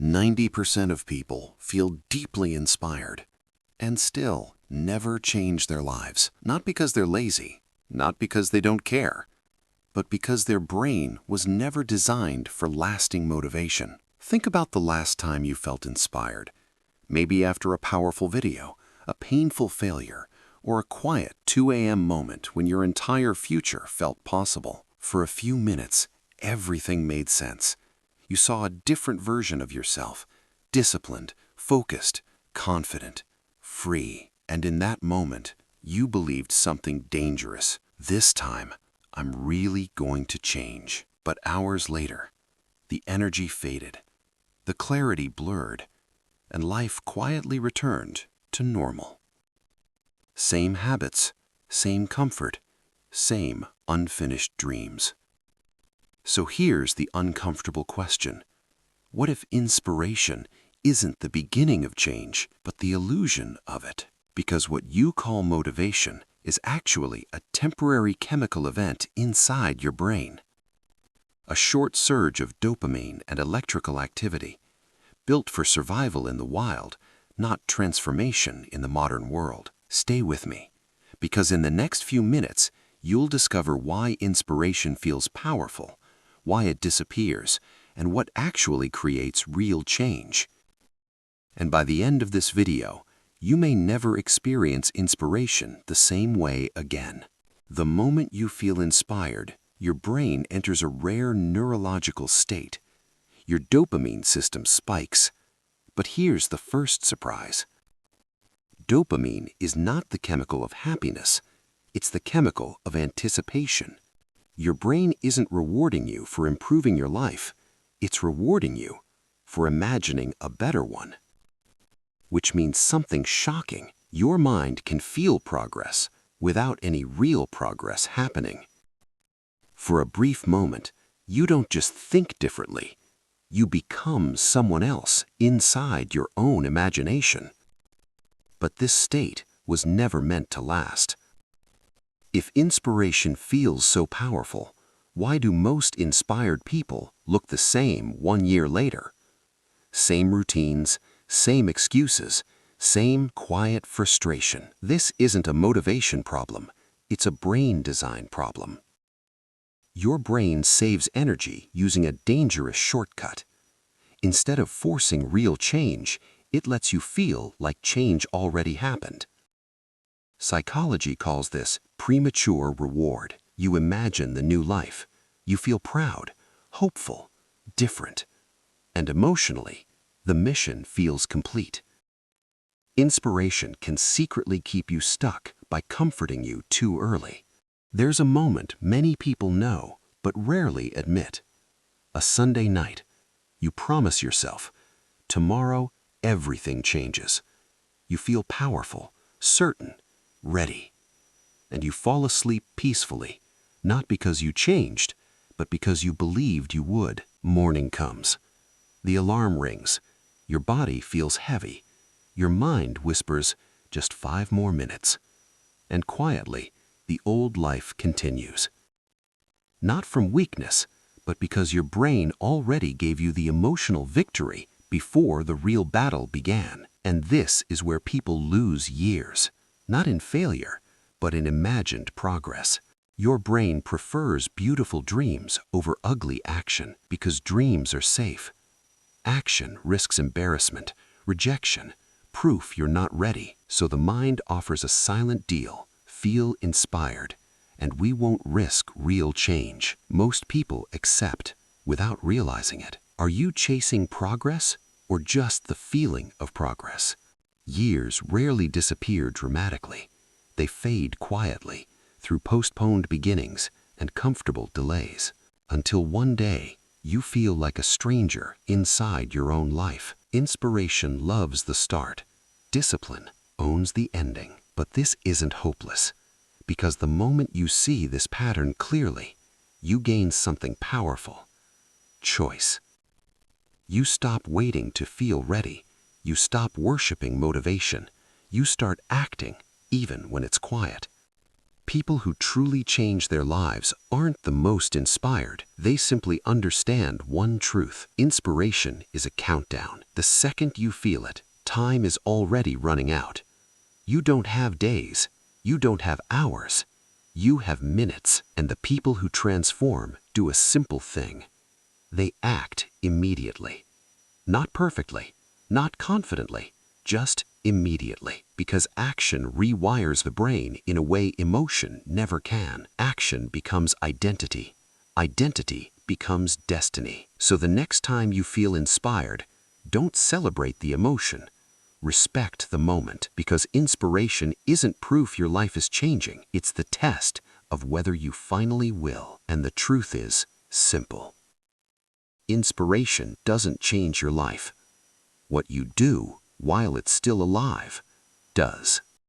90% of people feel deeply inspired and still never change their lives. Not because they're lazy, not because they don't care, but because their brain was never designed for lasting motivation. Think about the last time you felt inspired. Maybe after a powerful video, a painful failure, or a quiet 2 a.m. moment when your entire future felt possible. For a few minutes, everything made sense. You saw a different version of yourself, disciplined, focused, confident, free. And in that moment, you believed something dangerous. This time, I'm really going to change. But hours later, the energy faded, the clarity blurred, and life quietly returned to normal. Same habits, same comfort, same unfinished dreams. So here's the uncomfortable question. What if inspiration isn't the beginning of change, but the illusion of it? Because what you call motivation is actually a temporary chemical event inside your brain. A short surge of dopamine and electrical activity, built for survival in the wild, not transformation in the modern world. Stay with me, because in the next few minutes, you'll discover why inspiration feels powerful, why it disappears, and what actually creates real change. And by the end of this video, you may never experience inspiration the same way again. The moment you feel inspired, your brain enters a rare neurological state. Your dopamine system spikes. But here's the first surprise. Dopamine is not the chemical of happiness. It's the chemical of anticipation. Your brain isn't rewarding you for improving your life. It's rewarding you for imagining a better one. Which means something shocking. Your mind can feel progress without any real progress happening. For a brief moment, you don't just think differently. You become someone else inside your own imagination. But this state was never meant to last. If inspiration feels so powerful, why do most inspired people look the same 1 year later? Same routines, same excuses, same quiet frustration. This isn't a motivation problem, it's a brain design problem. Your brain saves energy using a dangerous shortcut. Instead of forcing real change, it lets you feel like change already happened. Psychology calls this premature reward. You imagine the new life. You feel proud, hopeful, different. And emotionally, the mission feels complete. Inspiration can secretly keep you stuck by comforting you too early. There's a moment many people know but rarely admit. A Sunday night, you promise yourself, tomorrow everything changes. You feel powerful, certain, ready. And you fall asleep peacefully, not because you changed, but because you believed you would. Morning comes. The alarm rings. Your body feels heavy. Your mind whispers, just 5 more minutes. And quietly, the old life continues. Not from weakness, but because your brain already gave you the emotional victory before the real battle began. And this is where people lose years. Not in failure, but in imagined progress. Your brain prefers beautiful dreams over ugly action because dreams are safe. Action risks embarrassment, rejection, proof you're not ready. So the mind offers a silent deal. Feel inspired, and we won't risk real change. Most people accept without realizing it. Are you chasing progress or just the feeling of progress? Years rarely disappear dramatically. They fade quietly through postponed beginnings and comfortable delays, until one day you feel like a stranger inside your own life. Inspiration loves the start. Discipline owns the ending. But this isn't hopeless, because the moment you see this pattern clearly, you gain something powerful: choice. You stop waiting to feel ready. You stop worshiping motivation. You start acting, even when it's quiet. People who truly change their lives aren't the most inspired. They simply understand one truth. Inspiration is a countdown. The second you feel it, time is already running out. You don't have days. You don't have hours. You have minutes. And the people who transform do a simple thing. They act immediately. Not perfectly, not confidently, just immediately. Because action rewires the brain in a way emotion never can. Action becomes identity. Identity becomes destiny. So the next time you feel inspired, don't celebrate the emotion. Respect the moment, because inspiration isn't proof your life is changing. It's the test of whether you finally will. And the truth is simple. Inspiration doesn't change your life. What you do while it's still alive does.